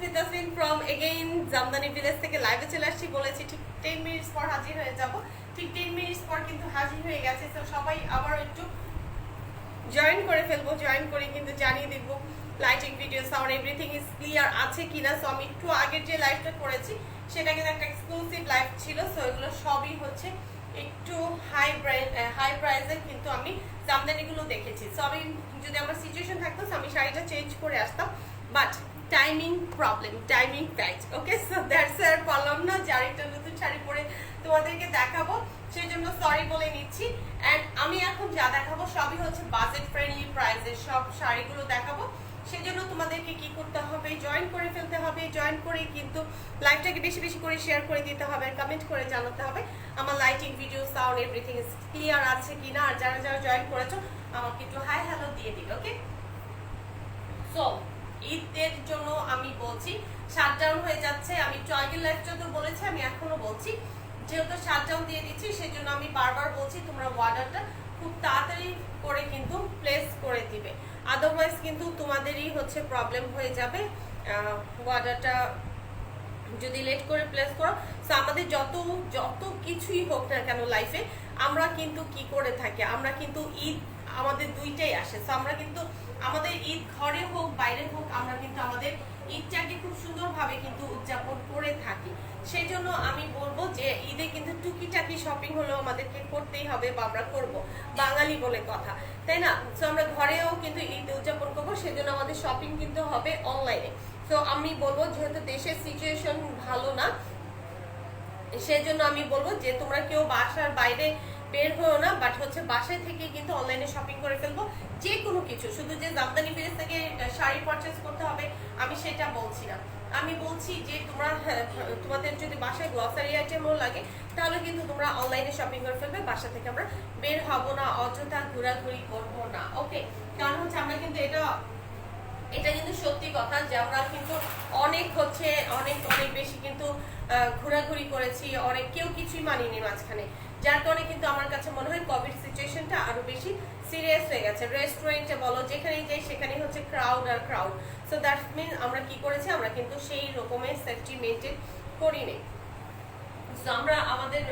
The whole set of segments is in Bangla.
বলছি Tasmin from again Jamdani village থেকে লাইভে চলে আসছি, বলেছি ঠিক 10 মিনিটস পর হাজির হয়ে যাব। ঠিক 10 মিনিটস পর কিন্তু হাজির হয়ে গেছে। তো সবাই আবার একটু জয়েন করে ফেলবো, জয়েন করে কিন্তু জানিয়ে দিব lighting video sound everything is clear আছে কিনা। সো আমি একটু আগের যে লাইভটা করেছি সেটা কিন্তু একটা এক্সক্লুসিভ লাইভ ছিল। সো এগুলো সবই হচ্ছে একটু হাই প্রাইসের, কিন্তু আমি জামদানিগুলো দেখেছি। সো আমি যদি আমার সিচুয়েশন থাকতো আমি শাড়িটা চেঞ্জ করে আসতাম, but timing problem, timing fact. Okay, so that's আর পারলাম না যে আরেকটা নতুন শাড়ি পরে তোমাদেরকে দেখাবো, সেই জন্য সরি বলে নিচ্ছি। অ্যান্ড আমি এখন যা দেখাবো সবই হচ্ছে বাজেট ফ্রেন্ডলি প্রাইসের সব শাড়িগুলো দেখাবো। সেই জন্য তোমাদেরকে কি করতে হবে, জয়েন করে ফেলতে হবে। জয়েন করে কিন্তু লাইভটাকে বেশি বেশি করে শেয়ার করে দিতে হবে, কমেন্ট করে জানাতে হবে আমার lighting video sound everything is clear আছে কিনা। আর যারা যারা জয়েন করেছো আমাকে একটু হাই হ্যালো দিয়ে দিবে। ওকে, সো ঈদের জন্য আমি বলছি শাটডাউন হয়ে যাচ্ছে। আমি একটু আগের লাইভটা তো বলেছি, আমি এখনো বলছি, যেহেতু শাটডাউন দিয়ে দিচ্ছি সেই জন্য আমি বারবার বলছি তোমরা অর্ডারটা খুব তাড়াতাড়ি করে কিন্তু প্লেস করে দিবে, আদারওয়াইজ কিন্তু তোমাদেরই হচ্ছে প্রবলেম হয়ে যাবে অর্ডারটা যদি লেট করে প্লেস করো। সো আমাদের যত যত কিছুই হোক না কেন লাইফে, আমরা কিন্তু কি করে থাকি, আমরা কিন্তু ঈদ আমাদের দুইটাই আসে। সো আমরা কিন্তু আমাদের ঈদ ঘরে হোক বাইরে হোক, আমরা কিন্তু আমাদের ঈদটাকে খুব সুন্দরভাবে কিন্তু উদযাপন করে থাকি। সেই জন্য আমি বলবো যে ঈদে কিন্তু টুকিটাকি শপিং হলেও আমাদেরকে করতেই হবে, বা আমরা করবো, বাঙালি বলে কথা, তাই না? সো আমরা ঘরেও কিন্তু ঈদ উদযাপন করবো, সেজন্য আমাদের শপিং কিন্তু হবে অনলাইনে। তো আমি বলবো যেহেতু দেশের সিচুয়েশন ভালো না, সেজন্য আমি বলবো যে তোমরা কেউ বাসার বাইরে বের হও না, বাট হচ্ছে বাসায় থেকে কিন্তু অনলাইনে শপিং করে ফেলবো যে কোনো কিছু। শুধু যে জামদানি ভিলেজ থেকে শাড়ি পারচেস করতে হবে আমি সেটা বলছি না, আমি বলছি যে তোমরা তোমাদের যদি বাসায় গ্রসারি আইটেমও লাগে তাহলে কিন্তু তোমরা অনলাইনে শপিং করে ফেলবে। বাসা থেকে আমরা বের হব না, অযথা ঘোরাঘুরি করবো না। ওকে, কারণ হচ্ছে আমরা কিন্তু এটা কিন্তু সত্যি কথা যে আমরা কিন্তু অনেক হচ্ছে অনেক অনেক বেশি কিন্তু ঘোরাঘুরি করেছি, অনেক কেউ কিছুই মানিনি মাঝখানে, যার কারণে কিন্তু আমার কাছে মনে হয় কোভিড সিচুয়েশনটা আরো বেশি সিরিয়াস হয়ে গেছে। রেস্টুরেন্টে বলো, যেখানেই যাই সেখানেই হচ্ছে ক্রাউড আর ক্রাউড। সো দ্যাট মিন আমরা কি করেছি, আমরা কিন্তু সেই রকমের সেফটি মেনটেন করিনি। সো আমরা আমাদের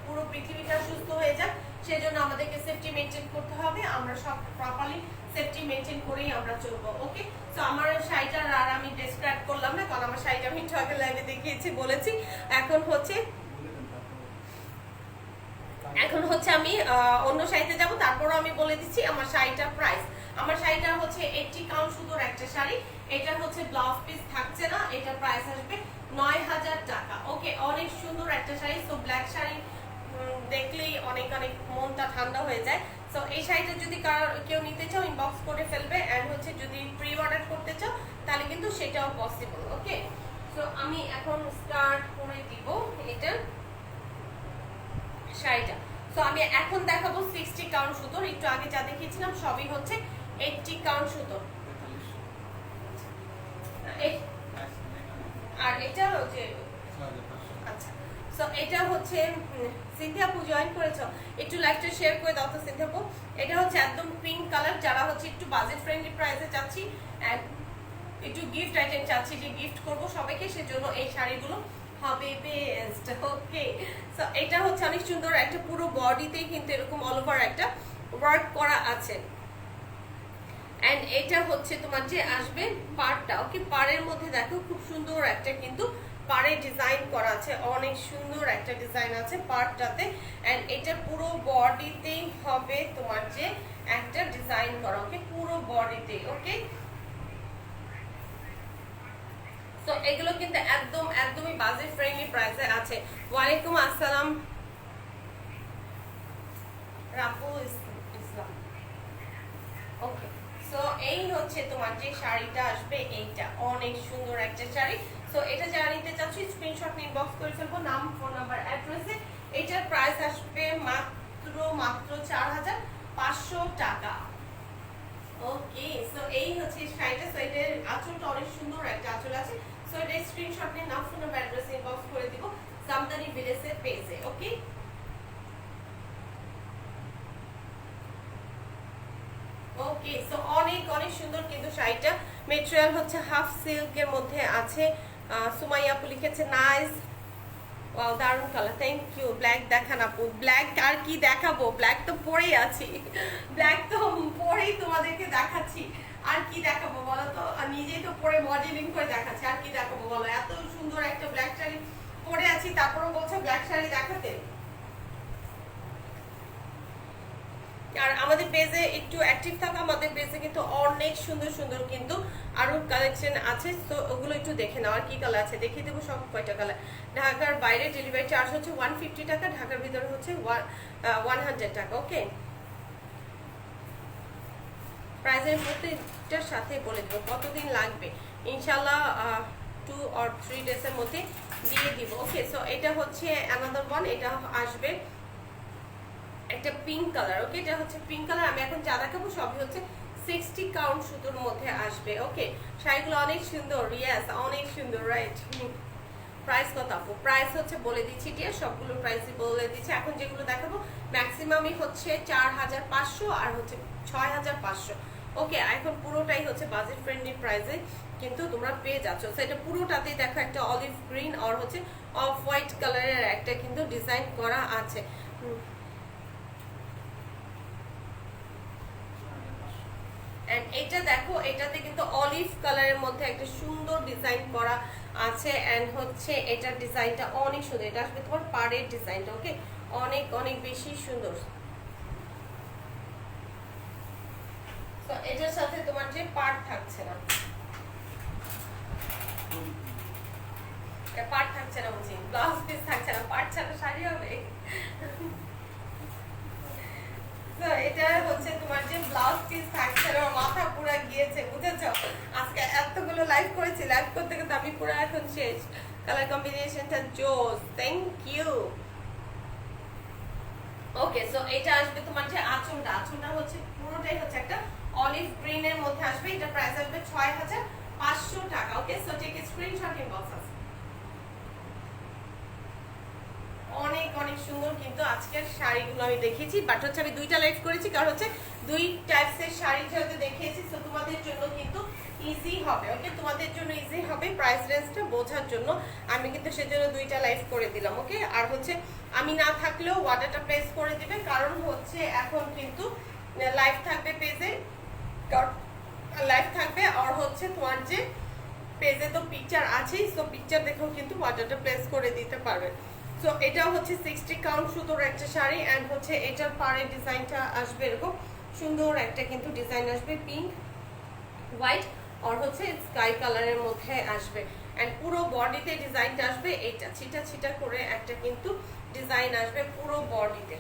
পুরো পৃথিবীটা সুস্থ হয়ে যাক সেজন্য আমাদেরকে সেফটি মেনটেন করতে হবে। আমরা সব প্রপারলি সেফটি মেনটেন করেই আমরা চলবো। ওকে, সো আমার শাড়িটার আর আমি ডেসক্রাইব করলাম না, কারণ আমার শাড়িটা আমি ঠকের লাইভে দেখিয়েছি বলেছি। এখন হচ্ছে আমি অন্য শাড়িতে যাব, তারপরও আমি বলে দিচ্ছি আমার শাড়িটার প্রাইস। আমার শাড়িটা হচ্ছে 80 কাউন্ট সুতোর একটা শাড়ি, এটা হচ্ছে ব্লাউজ পিস থাকছে না, এটা প্রাইস আসবে 9000 টাকা। ওকে, অনেক সুন্দর একটা শাড়ি। সো ব্ল্যাক শাড়ি দেখলেই অনেক অনেক মনটা ঠান্ডা হয়ে যায়। সো এই শাড়িটা যদি কেউ নিতে চাও ইনবক্স করে ফেলবে, এন্ড হচ্ছে যদি প্রি অর্ডার করতে চাও তাহলে কিন্তু সেটাও পসিবল। ওকে, সো আমি এখন স্টার্ট করে দিব এটা শাড়িটা। সো আমি এখন দেখাবো 60 কাউন্ট সুতোর, একটু আগে যা দেখিয়েছিলাম সবই হচ্ছে 80 কাউন্ট সুতোর। আর এটা হচ্ছে আচ্ছা, সো এটা হচ্ছে সিনথিয়া আপু জয়েন করেছো, একটু লাইভটা শেয়ার করে দাও তো সিনথিয়া আপু। এটা হচ্ছে একদম পিঙ্ক কালার, যারা হচ্ছে একটু বাজেট ফ্রেন্ডলি প্রাইসে চাচ্ছি এন্ড একটু গিফট আইটেম চাচ্ছি যে গিফট করব সবাইকে, সেজন্য এই শাড়িগুলো হবে বেস্ট। ওকে, সো এটা হচ্ছে অনেক সুন্দর একটা, পুরো বডিতেই কিন্তু এরকম অল ওভার একটা ওয়ার্ক করা আছে। এন্ড এটা হচ্ছে তোমার যে আসবে পাড়টা। ওকে, পাড়ের মধ্যে দেখো খুব সুন্দর একটা কিন্তু পাড়ে ডিজাইন করা আছে, অনেক সুন্দর একটা ডিজাইন আছে পাড়টাতে। এন্ড এটা পুরো বডিতেই হবে তোমার যে একটা ডিজাইন করা। ওকে, পুরো বডিতে। ওকে, তো এগুলো কিন্তু একদমই বাজেট ফ্রেন্ডলি প্রাইসে আছে। ওয়ালাইকুম আসসালাম রাফু ইসলাম। ওকে, সো এই হচ্ছে তোমার যে শাড়িটা আসবে, এইটা অনেক সুন্দর একটা শাড়ি। সো এটা যারা নিতে চাচ্ছি স্ক্রিনশট ইনবক্স করে ফেলবো নাম, ফোন নাম্বার, অ্যাড্রেসে। এটার প্রাইস আসবে মাত্র 4500 টাকা। ওকে, সো এই হচ্ছে শাড়িটা। সো এটার আঁচলটা অনেক সুন্দর একটা আঁচল আছে। সো এটা স্ক্রিনশট নিয়ে নাম, ফোন নাম্বার, অ্যাড্রেস ইনবক্স করে দিব জামদানি ভিলেজের পেজে। ওকে, ওকে, সো অনেক অনেক সুন্দর কিন্তু শাড়িটা। মেটেরিয়াল হচ্ছে হাফ সিল্কের মধ্যে আছে। সুমাইয়া আপু লিখেছে নাইস, ওয়াও দারুণ কালার, থ্যাংক ইউ। ব্ল্যাক দেখান আপু। ব্ল্যাক আর কি দেখাবো, ব্ল্যাক তো পরেই আছি, ব্ল্যাক তো পরেই তোমাদেরকে দেখাচ্ছি, আর কি দেখাবো বলো তো, নিজেই তো পরে মডেলিং করে দেখাচ্ছি, আর কি দেখাবো বলো। এত সুন্দর একটা ব্ল্যাক শাড়ি পরে আছি, তারপরও বলছো ব্ল্যাক শাড়ি দেখাতে। আর আমাদের পেজে একটু অ্যাক্টিভ থাকা, আমাদের পেজে কিন্তু অনেক সুন্দর সুন্দর কিন্তু আরো কালেকশন আছে, তো ওগুলো একটু দেখে নাও। আর কি কালার আছে দেখিয়ে দেবো সব কয়টা কালার। ঢাকার বাইরে ডেলিভারি চার্জ হচ্ছে 150 টাকা, ঢাকার ভিতরে হচ্ছে 100 টাকা। ওকে, প্রাইজের প্রত্যেকটার সাথে বলে দেবো কতদিন লাগবে, ইনশাল্লাহ 2 or 3 ডেজের মধ্যে দিয়ে দিব। ওকে, সো এটা হচ্ছে অ্যানাদার ওয়ান, এটা আসবে একটা পিঙ্ক কালার। ওকে, এটা হচ্ছে পিঙ্ক কালার। আমি এখন যা দেখাবো সবই হচ্ছে 60 কাউন্ট সুতোর মধ্যে আসবে। ওকে, শাড়িগুলো অনেক সুন্দর, ইয়েস অনেক সুন্দর, রাইট। প্রাইস কত আপু? প্রাইস হচ্ছে বলে দিচ্ছি, ডিয়ার সবগুলো প্রাইসই বলে দিচ্ছি। এখন যেগুলো দেখাবো ম্যাক্সিমামই হচ্ছে 4500 আর হচ্ছে 6500। ওকে, এখন পুরোটাই হচ্ছে বাজেট ফ্রেন্ডলি প্রাইসে কিন্তু তোমরা পেয়ে যাচ্ছ। সেটা পুরোটাতেই দেখো একটা অলিভ গ্রিন আর হচ্ছে অফ হোয়াইট কালারের একটা কিন্তু ডিজাইন করা আছে। এন্ড এটা দেখো, এটাতে কিন্তু অলিভ কালারের মধ্যে একটা সুন্দর ডিজাইন করা আছে, এন্ড হচ্ছে এটার ডিজাইনটা অনেক সুন্দর। এটা আসবে তোমার পাড়ের ডিজাইনটা। ওকে, অনেক অনেক বেশি সুন্দর। তো এটার সাথে তোমার যে পাড় থাকছে না, পাড় থাকছে না বুঝি, ব্লাউজ পিস থাকছে না, পাড় ছাড়া শাড়ি হবে। তো এটা হচ্ছে তোমার যে ব্লাউজ পিস থাকছে না, মাথা পুরো গিয়েছে, বুঝেছো? আজকে এতগুলো লাইভ করেছি, লাইভ করতে করতে আমি পুরো এখন শেষ। কালার কম্বিনেশনটা জোস, থ্যাংক ইউ। ওকে, সো এটা আসবে তোমার যে আঁচলটা, আঁচলটা হচ্ছে পুরোটাই হচ্ছে একটা অলিভ গ্রিন এর মধ্যে আসবে। এটা প্রাইস আসবে 6500 টাকা। Okay, so take a screenshot, inbox আছে। অনেক অনেক সুন্দর কিন্তু আজকের শাড়িগুলো আমি দেখিয়েছি, বাট হচ্ছে আমি দুইটা লাইভ করেছি, কারণ হচ্ছে দুই টাইপসের শাড়ি যেহেতু দেখিয়েছি, তো তোমাদের জন্য কিন্তু ইজি হবে। ওকে, তোমাদের জন্য ইজি হবে প্রাইস রেঞ্জটা বোঝার জন্য আমি কিন্তু সেজন্য দুইটা লাইভ করে দিলাম। ওকে, আর হচ্ছে আমি না থাকলেও অর্ডারটা প্লেস করে দিবে, কারণ হচ্ছে এখন কিন্তু লাইভ থাকবে পেজে, লাইভ থাকবে আর হচ্ছে তোমার যে পেজে তো পিকচার আছেই, সো পিকচার দেখেও কিন্তু অর্ডারটা প্লেস করে দিতে পারবে। সো এটা হচ্ছে 60 কাউন্ট সুতোর একটা শাড়ি, এন্ড হচ্ছে এটার পাড়ের ডিজাইনটা আসবে এরকম সুন্দর একটা কিন্তু ডিজাইন আসবে, পিঙ্ক হোয়াইট আর হচ্ছে স্কাই কালারের মধ্যে আসবে, এন্ড পুরো বডিতে ডিজাইনটা আসবে এইটা ছিটা ছিটা করে একটা কিন্তু ডিজাইন আসবে পুরো বডিতে।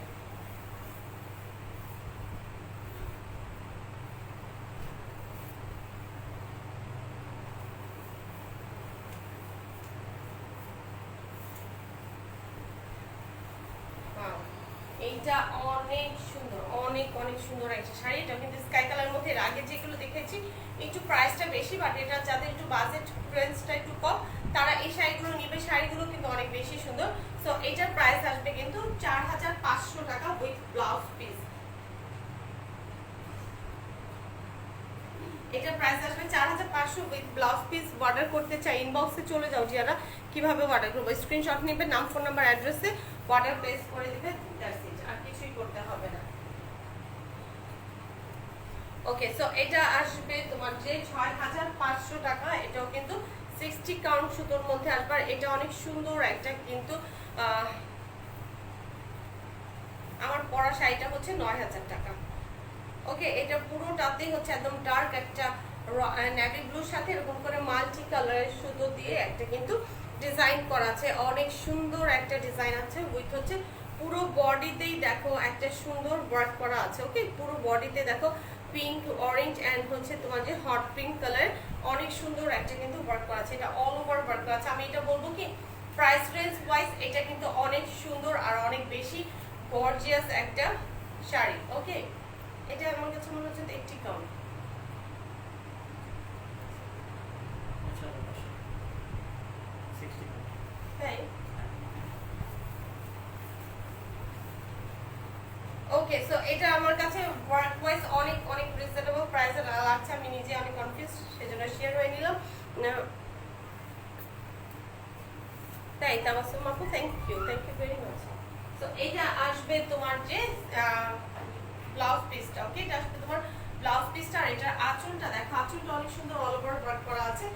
এইটা অনেক সুন্দর, অনেক অনেক সুন্দর একটা শাড়ি। এটা কিন্তু স্কাই কালারের মধ্যে আগে যেগুলো দেখেছি একটু প্রাইসটা বেশি, বাট এটা যাদের একটু বাজেট রেঞ্জটা একটু কম তারা এই শাড়িগুলো নিবে। শাড়িগুলো কিন্তু অনেক বেশি সুন্দর। সো এটার প্রাইস আসবে কিন্তু 4500 টাকা উইথ ব্লাউজ পিস। এটার প্রাইস আসবে 4500 উইথ ব্লাউজ পিস। অর্ডার করতে চাই ইনবক্সে চলে যাও, যারা কিভাবে অর্ডার করবো, স্ক্রিনশট নেবে, নাম ফোন নাম্বার অ্যাড্রেসে অর্ডার প্লেস করে দিবে, দ্যাটস ইট, আর কিছুই করতে হবে না। ওকে, সো এটা আসবে তোমার যে 6500 টাকা। এটাও কিন্তু 60 কাউন্ট সুতোর মধ্যে আসবে, এটা অনেক সুন্দর একটা কিন্তু আমার পরা শাড়িটা হচ্ছে 9000 টাকা। ওকে, এটা পুরোটাতেই হচ্ছে একদম ডার্ক একটা নেভি ব্লুর সাথে এরকম করে মাল্টি কালারের সুতো দিয়ে একটা কিন্তু ডিজাইন করা আছে, অনেক সুন্দর একটা ডিজাইন আছে উইথ হচ্ছে পুরো বডিতেই দেখো একটা সুন্দর ওয়ার্ক করা আছে। ওকে, পুরো বডিতে দেখো পিঙ্ক, অরেঞ্জ এন্ড হচ্ছে তোমার যে হট পিঙ্ক কালার, অনেক সুন্দর একটা কিন্তু ওয়ার্ক করা আছে। এটা অল ওভার ওয়ার্ক করা আছে। আমি এটা বলবো কি প্রাইস রেঞ্জ ওয়াইজ এটা কিন্তু অনেক সুন্দর আর অনেক বেশি গর্জিয়াস একটা শাড়ি। ওকে, এটা আমার কাছে মনে হচ্ছে 80 কাউন্ট। তাই ওকে, ওকে, সো এটা আমার কাছে ওয়ার্ক ওয়াইজ অনেক অনেক রিজনেবল প্রাইসে লাগছে, আমি নিজে অনেক কনফিউজ, সেজন্য শেয়ার হয়ে নিলাম। তাই তাবাসসুম আপু, thank you very much. So এটা আসবে তোমার যে ব্লাউজ পিসটা, ওকে, এটা আসবে তোমার ব্লাউজ পিসটা। আর এটার আঁচলটা দেখো, আঁচলটা অনেক সুন্দর অল ওভার ওয়ার্ক করা আছে,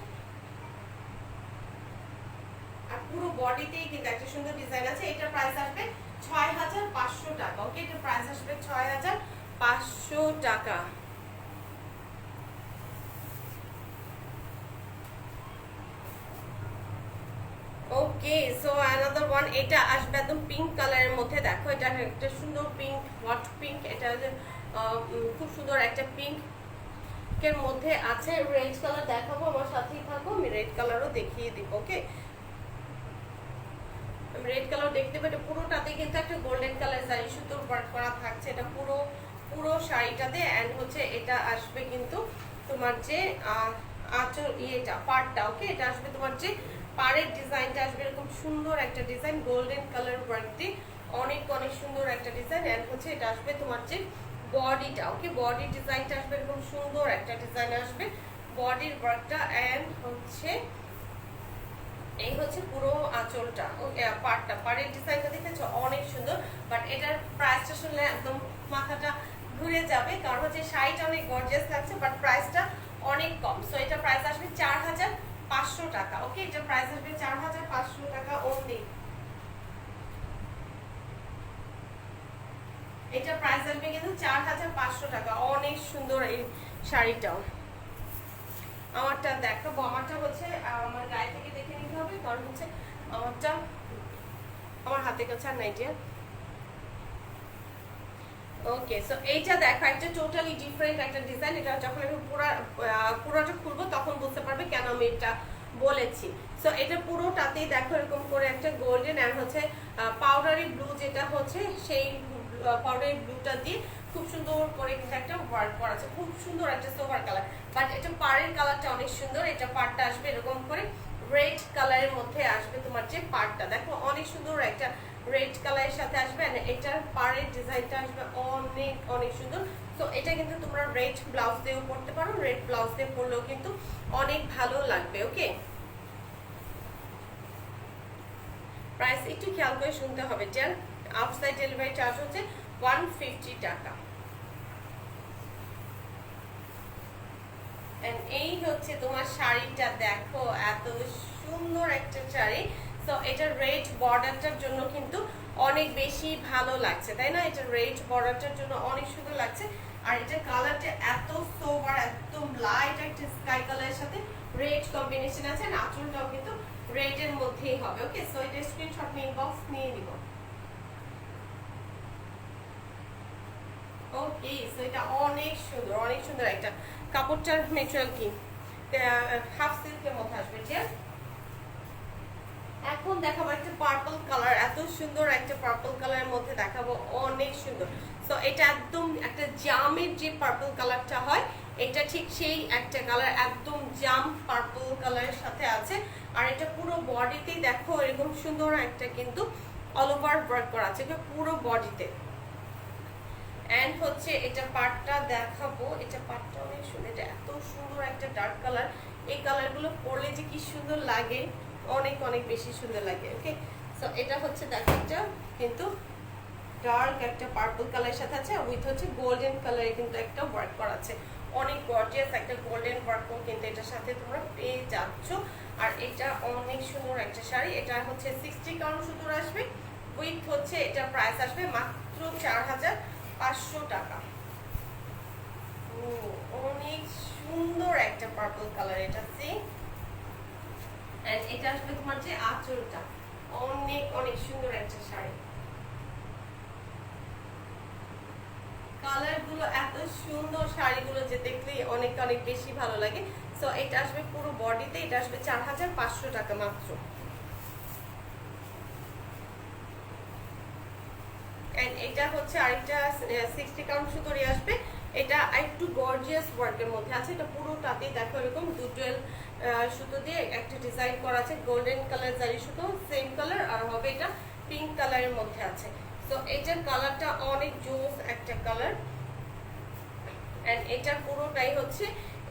আর পুরো বডিতেই কিন্তু একটা সুন্দর ডিজাইন আছে। এটার প্রাইস আসবে 6500 টাকা, ওকে, এটার প্রাইস আসবে 6500 টাকা। ওকে, সো অ্যানাদার ওয়ান, এটা আসবে একদম পিঙ্ক কালারের মধ্যে। দেখো এটা একটা সুন্দর পিঙ্ক, হট পিঙ্ক, এটা খুব সুন্দর একটা পিঙ্ক এর মধ্যে আছে। রেড কালার দেখাবো, আমার সাথেই থাকো, আমি রেড কালারও দেখিয়ে দিব। ওকে, আমি রেড কালার দেখতে পাই, পুরোটাতে কিন্তু একটা গোল্ডেন কালার জারি সুতোর ওয়ার্ক করা থাকছে, এটা পুরো পুরো শাড়িটাতে। এন্ড হচ্ছে এটা আসবে কিন্তু তোমার যে আঁচল ইয়েটা পাড়টা, ওকে, এটা আসবে তোমার যে পাড়ের ডিজাইনটা আসবে এরকম সুন্দর একটা ডিজাইন, গোল্ডেন কালার ওয়ার্ক দিয়ে অনেক অনেক সুন্দর একটা ডিজাইন। এন্ড হচ্ছে এটা আসবে তোমার যে বডিটা, ওকে, বডি ডিজাইনটা আসবে এরকম সুন্দর একটা ডিজাইন আসবে বডির ওয়ার্কটা। এন্ড হচ্ছে এই হচ্ছে পুরো আঁচলটা, ওকে, পাড়টা, পাড়ের ডিজাইনটা দেখেছো অনেক সুন্দর। বাট এটার প্রাইসটা শুনলে একদম মাথাটা ঘুরে যাবে, কারণ হচ্ছে শাড়িটা অনেক গর্জিয়াস লাগছে বাট প্রাইসটা অনেক কম। সো এটা প্রাইস আসবে 4500 টাকা, ওকে, এটা প্রাইস আসবে 4500 টাকা অনলি। এটা প্রাইস আসবে কিন্তু 4500 টাকা, অনেক সুন্দর এই শাড়িটাও। আমারটা দেখাবো, আমারটা হচ্ছে আমার গায়ে থেকে দেখে নিতে হবে, কারণ হচ্ছে আমারটা আমার হাতের কাছে আর নাইটিয়া। ওকে, সো এইটা দেখো একটা টোটালি ডিফারেন্ট একটা ডিজাইন, এটা যখন আমি পুরোটা খুলবো তখন বুঝতে পারবে কেন আমি এটা বলেছি। সো এটা পুরোটাতেই দেখো এরকম করে একটা গোল্ডেন আর হচ্ছে পাউডারি ব্লু, যেটা হচ্ছে সেই পাউডারি ব্লুটা দিয়ে খুব সুন্দর করে কিন্তু একটা ওয়ার্ক করা আছে, খুব সুন্দর একটা সোভার কালার। বাট এটা পাড়ের কালারটা অনেক সুন্দর, এটা পাড়টা আসবে এরকম করে রেড কালারের মধ্যে আসবে তোমার যে পাড়টা, দেখো অনেক সুন্দর একটা রেড কালারের সাথে আসবে। আর এটার পাড়ের ডিজাইনটা আসবে অনেক অনেক সুন্দর। তো এটা কিন্তু তোমরা রেড ব্লাউজ দিয়েও পরতে পারো, রেড ব্লাউজ দিয়ে পরলেও কিন্তু অনেক ভালো লাগবে। ওকে, প্রাইস একটু খেয়াল করে শুনতে হবে, যার আউটসাইড ডেলিভারি চার্জ হচ্ছে 150 টাকা। এই হচ্ছে তোমার শাড়িটা, দেখো এত সুন্দর একটা শাড়ি। তো এটা রেড বর্ডারটার জন্য কিন্তু অনেক বেশি ভালো লাগছে, তাই না? এটা রেড বর্ডারটার জন্য অনেক সুন্দর লাগছে। আর এটা কালারটা এত সোবার, একদম লাইট একটা স্কাই কালারের সাথে রেড কম্বিনেশন আছে, আর আঁচলটাও কিন্তু রেড এর মধ্যেই হবে। ওকে, সো এটা স্ক্রিনশট নিয়ে ইনবক্স নিয়ে নিব। ওকে, সো এটা অনেক সুন্দর, অনেক সুন্দর একটা কাপড়টার ম্যাটেরিয়াল কি হাফ সিল্কের মধ্যে আসবে। ঠিক, এখন দেখাবো একটা পার্পল কালার, এত সুন্দর একটা পার্পল কালারের মধ্যে দেখাবো, অনেক সুন্দর। সো এটা একদম একটা জামের যে পার্পল কালারটা হয়, এটা ঠিক সেই একটা কালার, একদম জাম পার্পল কালারের সাথে আছে। আর এটা পুরো বডিতেই দেখো এরকম সুন্দর একটা কিন্তু অল ওভার ওয়ার্ক করা আছে পুরো বডিতে। এন্ড হচ্ছে এটা পার্টটা দেখাবো, এটা পার্টটা অনেক সুন্দর, এটা এত সুন্দর একটা ডার্ক কালার, এই কালারগুলো পরলে যে কি সুন্দর লাগে, অনেক অনেক বেশি সুন্দর লাগে। ওকে, সো এটা হচ্ছে দেখো একটা কিন্তু ডার্ক একটা পার্পল কালারের সাথে আছে, উইথ হচ্ছে গোল্ডেন কালারে কিন্তু একটা ওয়ার্ক করা আছে, অনেক গর্জিয়াস একটা গোল্ডেন ওয়ার্কও কিন্তু এটার সাথে তোমরা পেয়ে যাচ্ছ। আর এটা অনেক সুন্দর একটা শাড়ি, এটা হচ্ছে 60 কাউন্ট সুতোর আসবে, উইথ হচ্ছে এটা প্রাইস আসবে মাত্র 4500 টাকা। ও অনেক সুন্দর একটা পার্পল কালার, এটা সি। এন্ড এটা আসবে তোমার যে আঁচলটা, অনেক অনেক সুন্দর একটা শাড়ি, কালার গুলো এত সুন্দর, শাড়িগুলো যে দেখলে অনেক অনেক বেশি ভালো লাগে। সো এটা আসবে পুরো বডিতে, এটা আসবে 4500 টাকা মাত্র। এন্ড এটা হচ্ছে আরেকটা 60 কাউন্ট সুতোরই আসবে, এটা একটু গর্জিয়াস ওয়ার্কের মধ্যে আছে, এটা পুরোটাতেই দেখো এরকম দুটোয়েল সুতো দিয়ে একটা ডিজাইন করা আছে, গোল্ডেন কালার জারি সুতো সেম কালার, আর হবে এটা পিঙ্ক কালারের মধ্যে আছে। তো এটার কালারটা অনেক জোস একটা কালার, এন্ড এটা পুরোটাই হচ্ছে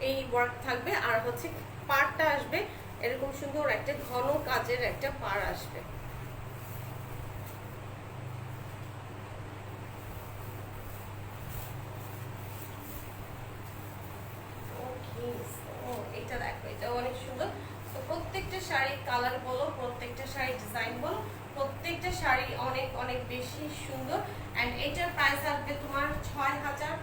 এই ওয়ার্ক থাকবে, আর হচ্ছে পাড়টা আসবে এরকম সুন্দর একটা ঘন কাজের একটা পাড় আসবে। এটা দেখো, এটা অনেক সুন্দর। তো প্রত্যেকটা শাড়ি কালার বলো, প্রত্যেকটা শাড়ি ডিজাইন বলো, প্রত্যেকটা শাড়ি অনেক অনেক বেশি সুন্দর। এন্ড এটার প্রাইস আসবে তোমার 6000,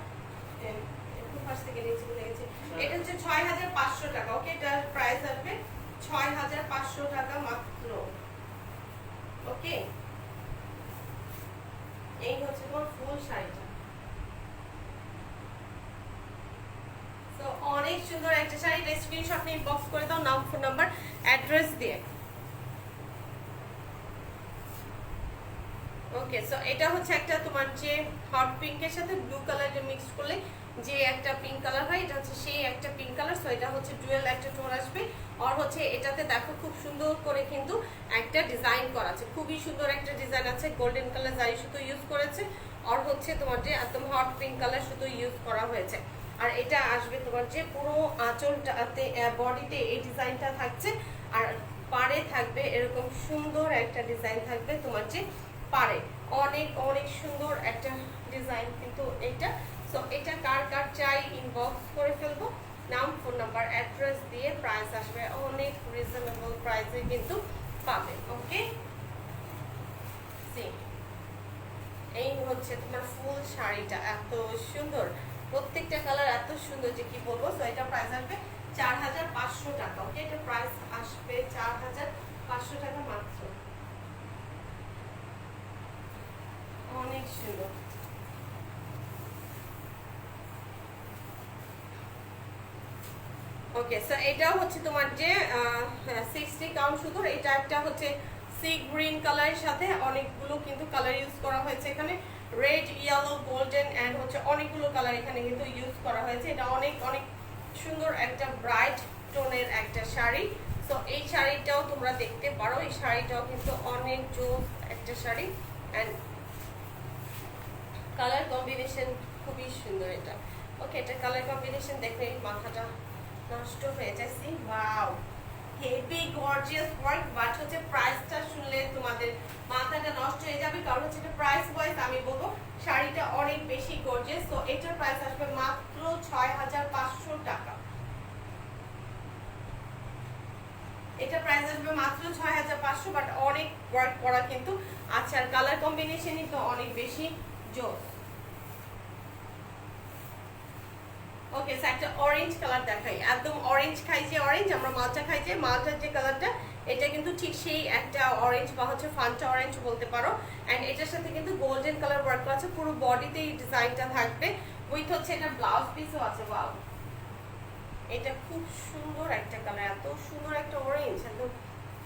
এটা হচ্ছে 6500 টাকা। ওকে, এটার প্রাইস আসবে 6500 টাকা মাত্র। ওকে, এই হচ্ছে তোমার ফুল শাড়িটা। তো অনেক সুন্দর একটা শাড়ি, এটা স্ক্রিনশট নিয়ে ইনবক্স করে দাও নাম, ফোন নাম্বার, অ্যাড্রেস দিয়ে। ওকে, সো এটা হচ্ছে একটা তোমার যে হট পিঙ্কের সাথে ব্লু কালার মিক্স করলে যে একটা পিঙ্ক কালার হয়, এটা হচ্ছে সেই একটা পিঙ্ক কালার। সো এটা হচ্ছে ডুয়েল একটা টোন আসবে। আর হচ্ছে এটাতে দেখো খুব সুন্দর করে কিন্তু একটা ডিজাইন করা আছে, খুবই সুন্দর একটা ডিজাইন আছে। গোল্ডেন কালার জারি সুতো ইউজ করেছে, আর হচ্ছে তোমার যে একদম হট পিঙ্ক কালার সুতো ইউজ করা হয়েছে। আর এটা আসবে তোমার যে পুরো আঁচলটাতে, বডিতে এই ডিজাইনটা থাকছে, আর পাড়ে থাকবে এরকম সুন্দর একটা ডিজাইন থাকবে তোমার যে পারে। অনেক অনেক সুন্দর একটা ডিজাইন কিন্তু এটা। সো এটা কার কার চাই ইনবক্স করে ফেলবো, নাম, ফোন নাম্বার, অ্যাড্রেস দিয়ে। প্রাইস আসবে অনেক রিজনেবল প্রাইসে কিন্তু পাবে। ওকে, এই হচ্ছে তোমার ফুল শাড়িটা, এত সুন্দর, প্রত্যেকটা কালার এত সুন্দর যে কি বলবো। সো এটা প্রাইস আসবে 4500 টাকা। ওকে, এটা প্রাইস আসবে 4500 টাকা মাত্র। অনেক সুন্দর। ওকে, সো এটাও হচ্ছে তোমার যে 60 কাউন্ট সুতোর। এটা একটা হচ্ছে সি গ্রিন কালারের সাথে অনেকগুলো কিন্তু কালার ইউজ করা হয়েছে এখানে, রেড, ইয়েলো, গোল্ডেন, এন্ড হচ্ছে অনেকগুলো কালার এখানে কিন্তু ইউজ করা হয়েছে। এটা অনেক অনেক সুন্দর একটা ব্রাইট টোনের একটা শাড়ি। সো এই শাড়িটাও তোমরা দেখতে পারো, এই শাড়িটাও কিন্তু অনেক জোস একটা শাড়ি, এন্ড কালার কম্বিনেশন খুবই সুন্দর এটা। ওকে, এটা কালার কম্বিনেশন দেখে মাথাটা নষ্ট হয়ে যাচ্ছে। Wow, heavy gorgeous work, but হচ্ছে প্রাইসটা শুনলে তোমাদের মাথাটা নষ্ট হয়ে যাবে, কারণ হচ্ছে এটা প্রাইস ওয়াইজ আমি বলবো শাড়িটা অনেক বেশি গর্জিয়াস। তো এটার প্রাইস আসবে মাত্র 6500 টাকা। এটা প্রাইস আসবে মাত্র 6500, বাট অনেক ওয়ার্ক করা কিন্তু আচ্ছা, আর কালার কম্বিনেশনই তো অনেক বেশি জোস। ওকে, একটা অরেঞ্জ কালার দেখাই, একদম অরেঞ্জ খাই যে অরেঞ্জ, আমরা মালটা খাই যে মালটার যে কালারটা, এটা কিন্তু ঠিক সেই একটা অরেঞ্জ বা হচ্ছে ফান্টা অরেঞ্জ বলতে পারো। এন্ড এটার সাথে কিন্তু গোল্ডেন কালার ওয়ার্ক করা আছে, পুরো বডিতে এই ডিজাইনটা থাকবে, উইথ হচ্ছে এটা ব্লাউজ পিসও আছে। ওয়াও, এটা খুব সুন্দর একটা কালার, এত সুন্দর একটা অরেঞ্জ, একদম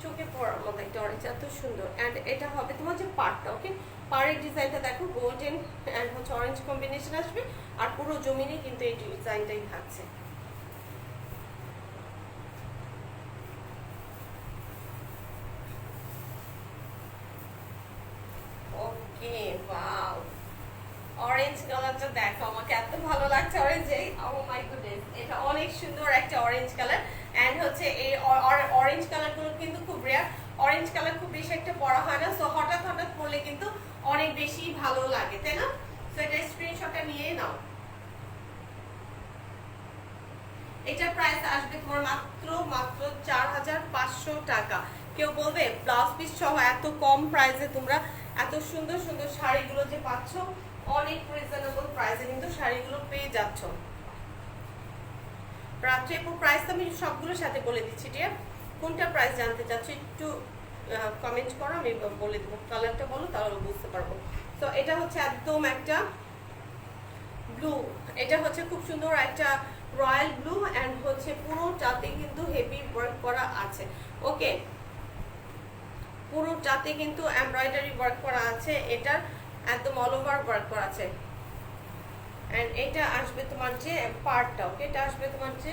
চোখে পড়ার মতো একটা অরেঞ্জ, এত সুন্দর। এন্ড এটা হবে তোমার যে পাড়টা। ওকে, পাড়ের ডিজাইনটা দেখো, গোল্ডেন এন্ড হচ্ছে অরেঞ্জ কম্বিনেশন আসবে, আর পুরো জমিনে কিন্তু এই ডিজাইনটাই থাকছে। ওকে, ওয়াও, অরেঞ্জ কালারটা দেখো, আমাকে এত ভালো লাগছে অরেঞ্জ, ও মাই গুডনেস, এটা অনেক সুন্দর একটা অরেঞ্জ কালার। এন্ড হচ্ছে এই অরেঞ্জ কালারগুলো কিন্তু খুব রেয়ার, অরেঞ্জ কালার খুব বেশি একটা পরা হয় না। সো হঠাৎ হঠাৎ পরলে কিন্তু অনেক বেশি ভালো লাগে, তাই না? সো এটা স্ক্রিনশটটা নিয়ে নাও। এটা প্রাইস আসবে তোমার মাত্র মাত্র 4500 টাকা। কেউ বলবে ব্লাউজ পিস সহ এত কম প্রাইসে তোমরা এত সুন্দর সুন্দর শাড়িগুলো যে পাচ্ছ, অনেক রিজনেবল প্রাইসে কিন্তু শাড়িগুলো পেয়ে যাচ্ছ। রাত্রেপুর প্রাইস তো আমি সবগুলোর সাথে বলে দিচ্ছি, ডিয়ার, কোনটা প্রাইস জানতে চাচ্ছ একটু কমেন্ট করো, আমি বলে দেবো। কালারটা বলো, তাহলে বুঝতে পারবো। তো এটা হচ্ছে একদম একটা ব্লু, এটা হচ্ছে খুব সুন্দর একটা রয়্যাল ব্লু, এন্ড হচ্ছে পুরোটাতে কিন্তু হেভি ওয়ার্ক করা আছে। ওকে, পুরোটাতে কিন্তু এমব্রয়ডারি ওয়ার্ক করা আছে, এটার একদম অল ওভার ওয়ার্ক করা আছে। এন্ড এটা আসবে তোমার যে পার্টটা। ওকে, এটা আসবে তোমার যে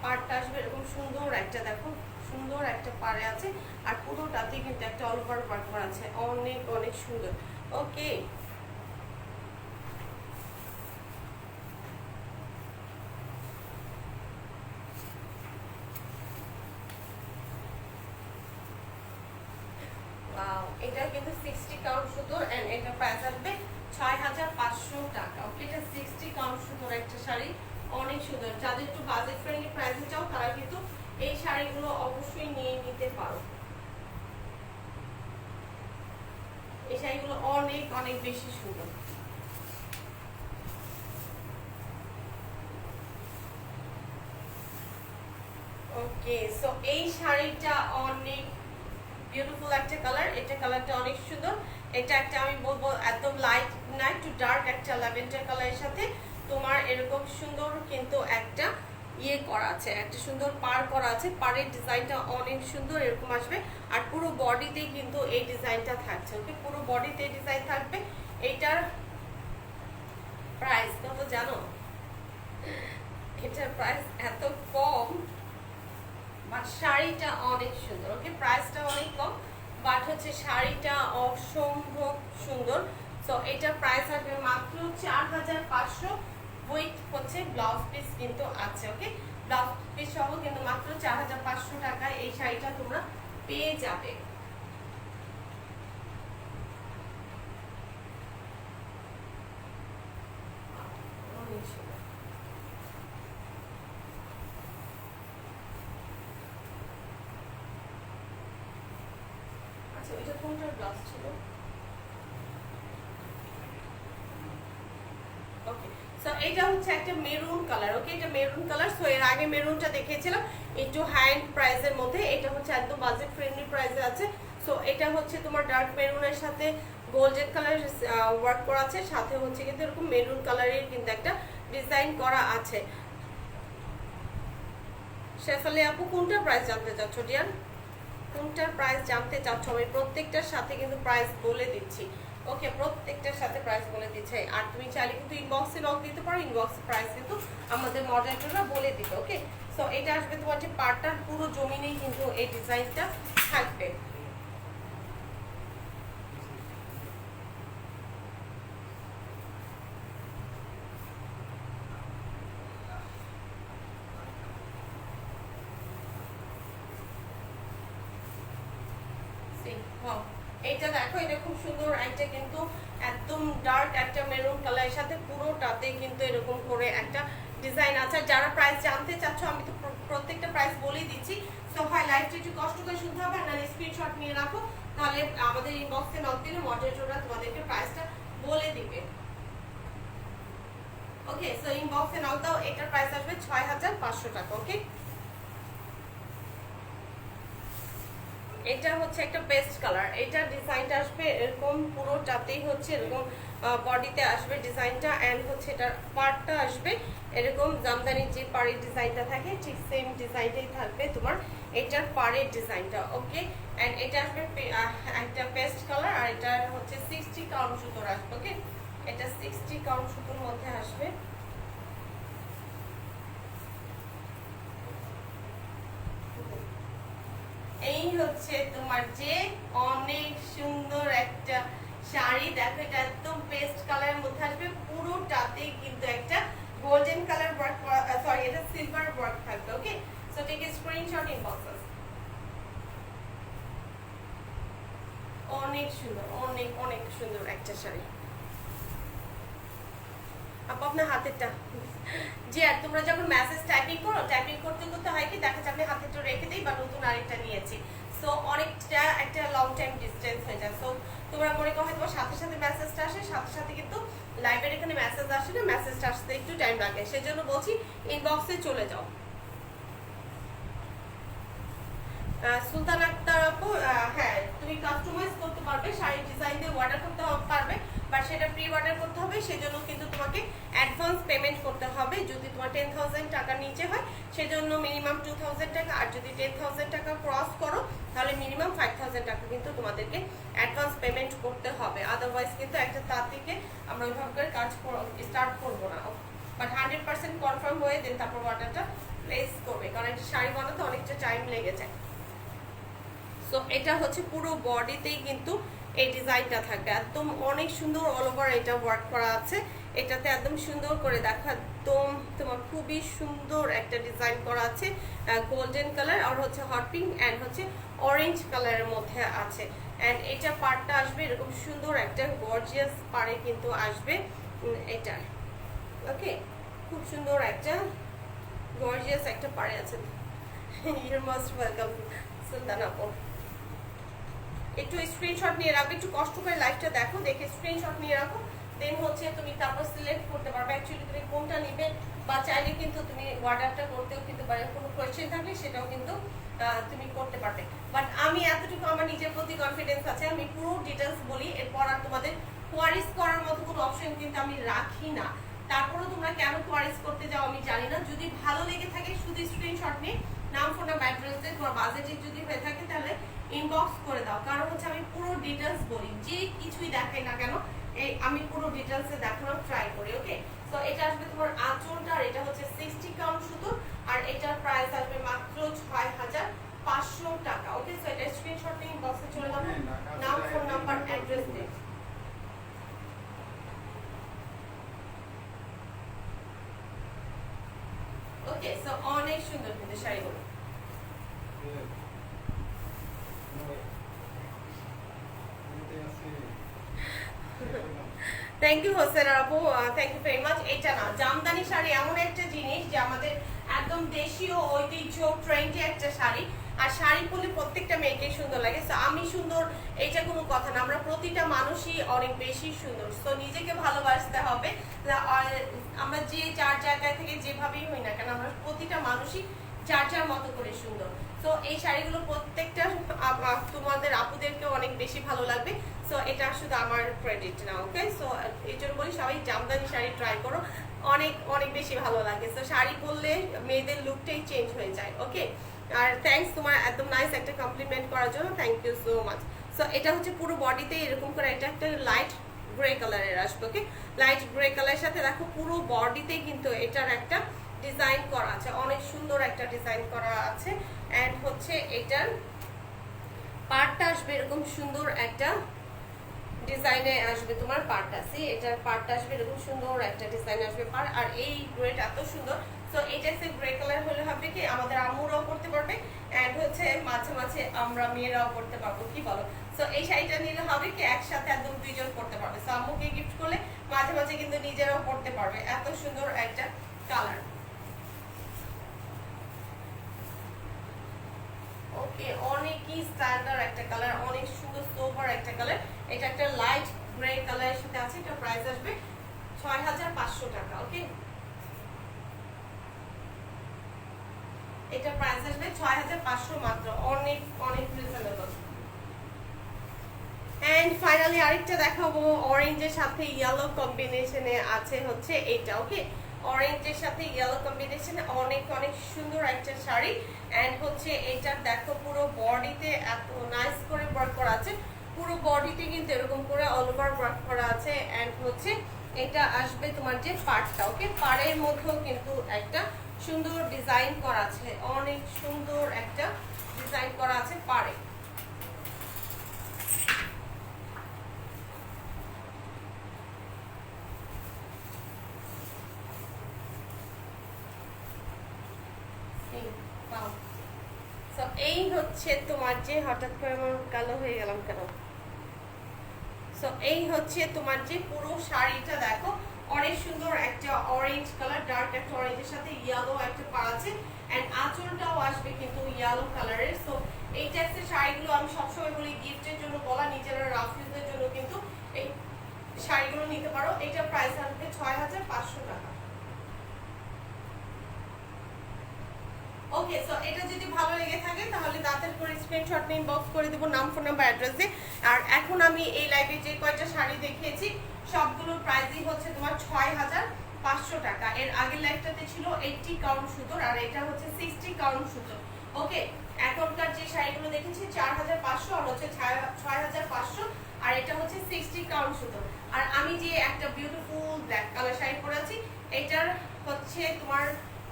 পার্টটা আসবে এরকম সুন্দর একটা, দেখো সুন্দর একটা পাড়ে আছে, আর পুরোটাতে কিন্তু একটা অল ওভার ওয়ার্ক করা আছে, অনেক অনেক সুন্দর। ওকে, এটা কিন্তু 60 কাউন্ট সুতোর, এন্ড এটা প্রাইস আসবে 6500 টাকা। ওকে, এটা 60 কাউন্ট সুতোর একটা শাড়ি, অনেক সুন্দর। যাদের একটু বাজেট ফ্রেন্ডলি প্রাইসে চাও তারা কিন্তু এই শাড়িগুলো অবশ্যই নিয়ে নিতে পারো। এই শাড়িগুলো অনেক অনেক বেশি সুন্দর। ওকে, সো এই শাড়িটা অনেক বিউটিফুল একটা কালার, এটা কালারটা অনেক সুন্দর। এটা একটা আমি বলবো একদম লাইট না একটু ডার্ক একটা ল্যাভেন্ডার কালারের সাথে তোমার এরকম সুন্দর কিন্তু একটা ইয়ে করা আছে, একটা সুন্দর পার করা আছে। পাড়ের ডিজাইনটা অনেক সুন্দর এরকম আসবে, আর পুরো বডিতে কিন্তু এই ডিজাইনটা থাকছে। ওকে, পুরো বডিতে ডিজাইন থাকবে। এইটার প্রাইস কত জানো? এটার প্রাইস এত কম, বাট শাড়িটা অনেক সুন্দর। ওকে, প্রাইসটা অনেক কম, বাট হচ্ছে শাড়িটা অসম্ভব সুন্দর। সো এটার প্রাইস আসবে মাত্র 4500, উইথ হচ্ছে ব্লাউজ পিস কিন্তু আছে। ওকে, ব্লাউজ পিস সহ কিন্তু মাত্র 4500 টাকায় এই শাড়িটা তোমরা পেয়ে যাবে। আচ্ছা, এটা কোনটার ব্লাউজ ছিল? ওকে, সো এটা হচ্ছে একটা মেরুন কালার। ওকে, এটা মেরুন কালার। সো এর আগে মেরুনটা দেখিয়েছিলাম একটু হাই এন্ড প্রাইসের মধ্যে, এটা হচ্ছে একদম বাজেট ফ্রেন্ডলি প্রাইসে আছে। সো এটা হচ্ছে তোমার ডার্ক মেরুনের সাথে গোল্ডেন কালার ওয়ার্ক করা আছে, সাথে হচ্ছে কিন্তু এরকম মেরুন কালারের কিন্তু একটা ডিজাইন করা আছে। শেফালি আপু, কোনটা প্রাইস জানতে চাচ্ছ ডিয়ার? কোনটার প্রাইস জানতে চাচ্ছ? আমি প্রত্যেকটার সাথে কিন্তু প্রাইস বলে দিচ্ছি। ওকে, প্রত্যেকটার সাথে প্রাইস বলে দিচ্ছে। আর তুমি চাইলে কিন্তু ইনবক্সে নক দিতে পারো, ইনবক্সে প্রাইস কিন্তু আমাদের মডারেটররা বলে দিবে। ওকে, সো এটা আসবে তোমার যে পার্টটার পুরো জমিনেই কিন্তু এই ডিজাইনটা থাকবে। এটা দেখো, এটা খুব সুন্দর একটা কিন্তু একদম ডার্ক একটা মেরুন কালারের সাথে পুরোটাতে কিন্তু এরকম করে একটা ডিজাইন আছে। যারা প্রাইস জানতে চাচ্ছ আমি তো প্রত্যেকটা প্রাইস বলেই দিচ্ছি। সো হয় লাইভটা একটু কষ্ট করে শুনতে হবে, আর স্ক্রিনশট নিয়ে রাখো, তাহলে আমাদের ইনবক্সে নক দিলে মডারেটররা তোমাদেরকে প্রাইসটা বলে দিবে। ওকে, সো ইনবক্সে নক দাও। এটার প্রাইস আসবে 6500 টাকা। ওকে, এটা হচ্ছে একটা পেস্ট কালার। এটা ডিজাইনটা আসবে এরকম, পুরোটাতেই হচ্ছে এরকম বডিতে আসবে ডিজাইনটা, এন্ড হচ্ছে এটার পার্টটা আসবে এরকম জামদানির যে পাড়ের ডিজাইনটা থাকে ঠিক সেম ডিজাইনটাই থাকবে তোমার এটার পাড়ের ডিজাইনটা। ওকে, এন্ড এটা আসবে একটা পেস্ট কালার, আর এটা হচ্ছে 60 কাউন্ট সুতোর আসবে। ওকে, এটা 60 কাউন্ট সুতোর মধ্যে আসবে। এই হচ্ছে তোমার যে অনেক সুন্দর একটা শাড়ি। দেখো, এটা একদম পেস্ট কালারের মধ্যে আসবে, পুরোটাতে কিন্তু একটা গোল্ডেন কালার ওয়ার্ক, সরি এটা সিলভার ওয়ার্ক থাকবে। Okay, so take a screenshot inbox. অনেক সুন্দর, অনেক অনেক সুন্দর একটা শাড়ি। আপু আপনার হাতেরটা জি, আর তোমরা যখন মেসেজ টাইপিং করো, টাইপিং করতে করতে হয় কি দেখা যাবে হাতেরটা রেখে দিই বা নতুন আরেকটা নিয়েছি, সো অনেকটা একটা লং টাইম ডিস্টেন্স হয়ে যায়। সো তোমরা মনে করো হয়তো সাথে সাথে মেসেজটা আসে, সাথে সাথে কিন্তু লাইভের এখানে মেসেজ আসে না, মেসেজটা আসতে একটু টাইম লাগে, সেজন্য বলছি ইনবক্সে চলে যাও। সুলতান আক্তার আপু, হ্যাঁ তুমি কাস্টমাইজ করতে পারবে, শাড়ির ডিজাইন দিয়ে অর্ডার করতে পারবে, বাট সেটা প্রি অর্ডার করতে হবে, সেজন্য কিন্তু তোমাকে অ্যাডভান্স পেমেন্ট করতে হবে। যদি তোমার 10,000 টাকার নিচে হয় সেজন্য মিনিমাম 2,000 টাকা, আর যদি 10,000 টাকা ক্রস করো তাহলে মিনিমাম 5,000 টাকা কিন্তু তোমাদেরকে অ্যাডভান্স পেমেন্ট করতে হবে। আদারওয়াইজ কিন্তু একটা তারিখে আমরা ওইভাবে করে কাজ স্টার্ট করবো না, বাট 100% কনফার্ম হয়ে দেন তারপর অর্ডারটা প্লেস করবে, কারণ একটা শাড়ি বানাতে অনেকটা টাইম লেগে যায়। সো এটা হচ্ছে পুরো বডিতেই কিন্তু এই ডিজাইনটা থাকবে, একদম অনেক সুন্দর অল ওভার এটা ওয়ার্ক করা আছে। এটাতে একদম সুন্দর করে দেখো, একদম তোমার খুবই সুন্দর একটা ডিজাইন করা আছে, গোল্ডেন কালার আর হচ্ছে হট পিঙ্ক অ্যান্ড হচ্ছে অরেঞ্জ কালারের মধ্যে আছে। অ্যান্ড এটা পাড়টা আসবে এরকম সুন্দর একটা গর্জিয়াস পাড়ে কিন্তু আসবে এটা। ওকে, খুব সুন্দর একটা গর্জিয়াস একটা পাড়ে আছে। ইউর মোস্ট ওয়েলকাম সুলতান আপু। একটু স্ক্রিনশট নিয়ে রাখবে, একটু কষ্ট করে লাইভটা দেখো, দেখে স্ক্রিনশট নিয়ে রাখো, দেন হচ্ছে তুমি তারপর সিলেক্ট করতে পারবে অ্যাকচুয়ালি তুমি কোনটা নিবে, বা চাইলে কিন্তু তুমি অর্ডারটা করতেও কিন্তু পারবে, কোনো কোয়েশ্চেন থাকলে সেটাও কিন্তু তুমি করতে পারবে। বাট আমি এতটুকু আমার নিজের প্রতি কনফিডেন্স আছে, আমি পুরো ডিটেলস বলি, এরপর আর তোমাদের কোয়ারিজ করার মতো কোনো অপশন কিন্তু আমি রাখি না। তারপরেও তোমরা কেন কোয়ারিজ করতে যাও আমি জানি না। যদি ভালো লেগে থাকে শুধু স্ক্রিনশট নিয়ে নাম, ফোন নাম্বার, অ্যাড্রেস দিয়ে তোমার বাজেটে যদি হয়ে থাকে তাহলে ইনবক্স করে দাও। কারণ হচ্ছে আমি পুরো ডিটেলস বলি, যে কিছুই দেখাই না কেন এই আমি পুরো ডিটেলসে দেখানোর ট্রাই করি। ওকে, তো এটা আসবে তোমার আঁচলটা, আর এটা হচ্ছে 60 কাউন্ট সুতো, আর এটার প্রাইস আসবে মাত্র 6500 টাকা। ওকে, সো এটা স্ক্রিনশট নিয়ে ইনবক্সে চলে যাবো, নাম, ফোন নাম্বার, অ্যাড্রেস দিয়ে। ওকে, সো অনেক সুন্দর কিন্তু শাড়িগুলো। থ্যাংক ইউ হোসেন আপু, থ্যাংক ইউ ভেরি মাচ। এটা না, জামদানি শাড়ি এমন একটা জিনিস যে আমাদের একদম দেশীয় ঐতিহ্য ট্রেন্ডি একটা শাড়ি, আর শাড়ি পরলে প্রত্যেকটা মেয়েকে সুন্দর লাগে। সো আমি সুন্দর এইটা কোনো কথা না, আমরা প্রতিটা মানুষই অনেক বেশি সুন্দর। সো নিজেকে ভালোবাসতে হবে, আমরা যে যার জায়গায় থেকে যেভাবেই হই না কেন আমরা প্রতিটা মানুষই যার যার মতো করে সুন্দর। সো এই শাড়িগুলো প্রত্যেকটা তোমাদের আপুদেরকে অনেক বেশি ভালো লাগবে। সো এটা শুধু আমার ক্রেডিট না। ওকে, সো এই জন্য বলি সবাই জামদানি শাড়ি ট্রাই করো, অনেক অনেক বেশি ভালো লাগে। সো শাড়ি পরলে মেয়েদের লুকটাই চেঞ্জ হয়ে যায়। ওকে, আর থ্যাঙ্কস তোমার একদম নাইস একটা কমপ্লিমেন্ট করার জন্য, thank you so much. So এটা হচ্ছে পুরো বডিতে এরকম করে এটা একটা লাইট গ্রে কালারের আসবে। ওকে, লাইট গ্রে কালারের সাথে দেখো পুরো বডিতে কিন্তু এটার একটা ডিজাইন করা আছে, অনেক সুন্দর একটা ডিজাইন করা আছে। অ্যান্ড হচ্ছে এটার পার্টটা আসবে এরকম সুন্দর একটা ডিজাইনে আসবে তোমার পার্টটা, সি এটার পার্টটা আসবে এরকম সুন্দর একটা ডিজাইন আসবে পার। আর এই গ্রেটা এত সুন্দর, সো এটা সে গ্রে কালার হলে হবে কি আমাদের আম্মুরাও পরতে পারবে, অ্যান্ড হচ্ছে মাঝে মাঝে আমরা মেয়েরাও পরতে পারবো, কি বলো? সো এই শাড়িটা নিলে হবে কি একসাথে একদম দুইজন পরতে পারবে। সো আম্মুকে গিফট করলে মাঝে মাঝে কিন্তু নিজেরাও পরতে পারবে, এত সুন্দর একটা কালার। ওকে, অনেকই স্ট্যান্ডার্ড একটা কালার, অনেক সুন্দর সোবার একটা কালার। এটা একটা লাইট গ্রে কালারের সাথে আছে, এটা প্রাইস আসবে 6500 টাকা। ওকে, এটা প্রাইস আসবে 6500 মাত্র, অনেক অনেক রিজনেবল। এন্ড ফাইনালি আরেকটা দেখাবো, অরেঞ্জের সাথে ইয়েলো কম্বিনেশনে আছে হচ্ছে এটা। ওকে, অরেঞ্জের সাথে ইয়েলো কম্বিনেশনে অনেক অনেক সুন্দর একটা শাড়ি। এন্ড হচ্ছে এটার দেখো পুরো বডিতে এত নাইস করে ওয়ার্ক করা আছে, পুরো বডিতে কিন্তু এরকম করে অল ওভার ওয়ার্ক করা আছে। এন্ড হচ্ছে এটা আসবে তোমার যে পাড়টা, ওকে, পাড়ের মধ্যেও কিন্তু একটা সুন্দর ডিজাইন করা আছে, অনেক সুন্দর একটা ডিজাইন করা আছে পাড়ে। এই হচ্ছে তোমার যে হঠাৎ করে আমার কালো হয়ে গেলাম কেন। সো এই হচ্ছে তোমার যে পুরো শাড়িটা দেখো, অনেক সুন্দর একটা অরেঞ্জ কালার, ডার্ক একটা অরেঞ্জের সাথে ইয়েলো একটা পাড় আছে। এন্ড আঁচলটাও আসবে কিন্তু ইয়েলো কালারের। সো এই টাইপের শাড়িগুলো আমি সবসময় বলি গিফটের জন্য বলা, নিজেরা রাফ ইউজের জন্য কিন্তু এই শাড়িগুলো নিতে পারো। এটা প্রাইস আসবে 6500 টাকা। ওকে, সো এটা যদি ভালো লেগে থাকে তাহলে তাড়াতাড়ি করে স্ক্রিনশট নিয়ে ইনবক্স করে দেবো নাম, ফোন নাম্বার, অ্যাড্রেস দিয়ে। আর এখন আমি এই লাইভে যে কয়টা শাড়ি দেখিয়েছি সবগুলোর প্রাইসই হচ্ছে তোমার 6500 টাকা। এর আগের লাইভটাতে ছিল 80 কাউন্ট সুতোর, আর এটা হচ্ছে 60 কাউন্ট সুতোর। ওকে, এখনকার যে শাড়িগুলো দেখেছি 4500 আর হচ্ছে 6500, আর এটা হচ্ছে 60 কাউন্ট সুতোর। আর আমি যে একটা বিউটিফুল ব্ল্যাক কালার শাড়ি পরে আছি এটার হচ্ছে তোমার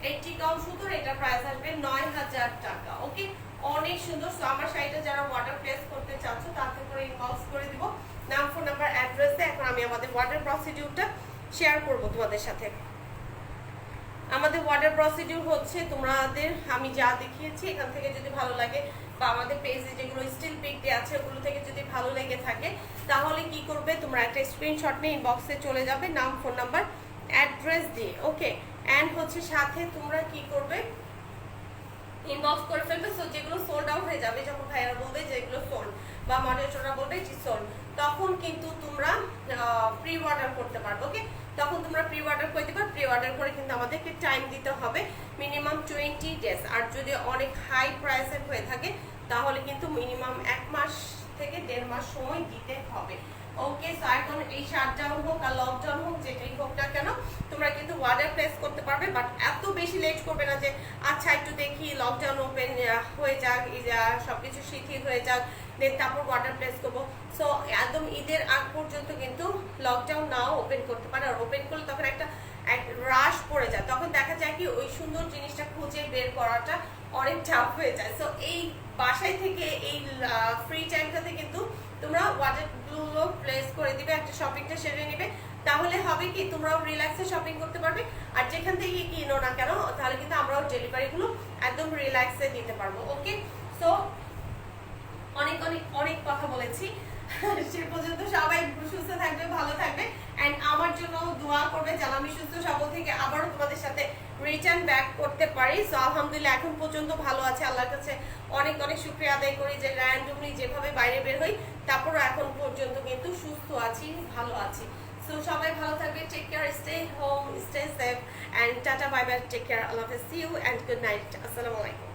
80 কাউন্ট সুতোর, এটা প্রাইস আসবে 9000 টাকা। ওকে, অনেক সুন্দর। সো আমার শাড়িটা যারা ওয়াটার প্লেস করতে চাচ্ছ তাতে করে ইনবক্স করে দিব নাম, ফোন নাম্বার, অ্যাড্রেসে। এখন আমি আমাদের ওয়াটার প্রসিডিউরটা শেয়ার করব তোমাদের সাথে। আমাদের ওয়াটার প্রসিডিউর হচ্ছে তোমাদের আমি যা দেখিয়েছি এখান থেকে যদি ভালো লাগে বা আমাদের পেজে যেগুলো স্টিল পিক দিয়ে আছে ওগুলো থেকে যদি ভালো লেগে থাকে তাহলে কি করবে, তোমরা একটা স্ক্রিনশট নিয়ে ইনবক্সে চলে যাবে নাম, ফোন নাম্বার, অ্যাড্রেস দিয়ে। ওকে, অ্যান্ড হচ্ছে সাথে তোমরা কি করবে, ইনবক্স করে ফেলবে। সো যেগুলো সোল্ড আউট হয়ে যাবে, যখন ভাইয়ারা বলবে যেগুলো সোল্ড বা মডারেটররা বলবে যে সোল্ড, তখন কিন্তু তোমরা প্রি অর্ডার করতে পারবে। ওকে, তখন তোমরা প্রি অর্ডার করে দিবা। প্রি অর্ডার করে কিন্তু আমাদেরকে টাইম দিতে হবে মিনিমাম 20 ডেজ। আর যদি অনেক হাই প্রাইসের হয়ে থাকে তাহলে কিন্তু মিনিমাম 1 মাস থেকে 1.5 মাস সময় দিতে হবে। ওকে, সো এখন এই শাটডাউন হোক আর লকডাউন হোক যেটাই হোক না কেন তোমরা কিন্তু অর্ডার প্লেস করতে পারবে। বাট এত বেশি লেট করবে না যে আচ্ছা একটু দেখি লকডাউন ওপেন হয়ে যাক, সবকিছু শিথিল হয়ে যাক, দেন তারপর অর্ডার প্লেস করবো। সো একদম ঈদের আগ পর্যন্ত কিন্তু লকডাউন নাও ওপেন করতে পারে। আর ওপেন করলে তখন একটা রাশ পড়ে যায়, তখন দেখা যায় কি ওই সুন্দর জিনিসটা খুঁজে বের করাটা অনেক চাপ হয়ে যায়। সো এই বাসায় থেকে এই ফ্রি টাইমটাতে কিন্তু তোমরা ওয়াটারগুলো প্লেস করে দিবে, একটা শপিংটা সেরে নিবে, তাহলে হবে কি তোমরাও রিল্যাক্সে শপিং করতে পারবে। আর যেখান থেকে কিনো না কেন তাহলে কিন্তু আমরাও ডেলিভারিগুলো একদম রিল্যাক্সে দিতে পারবো। ওকে, সো অনেক অনেক অনেক কথা বলেছি, সে পর্যন্ত সবাই সুস্থ থাকবে, ভালো থাকবে, এন্ড আমার জন্য দোয়া করবে যেন আমি সুস্থ সবল থেকে আবারও তোমাদের সাথে রিটার্ন ব্যাক করতে পারি। সো আলহামদুলিল্লাহ এখন পর্যন্ত ভালো আছে, আল্লাহর কাছে অনেক অনেক শুকরিয়া আদায় করি যে র্যান্ডমলি যেভাবে বাইরে বের হই তারপরও এখন পর্যন্ত কিন্তু সুস্থ আছি, ভালো আছি। সো সবাই ভালো থাকবে, take care, stay home, stay safe, and tata, bye bye, take care, আল্লাহ হাফেজ, see you and good night, আসসালামু আলাইকুম।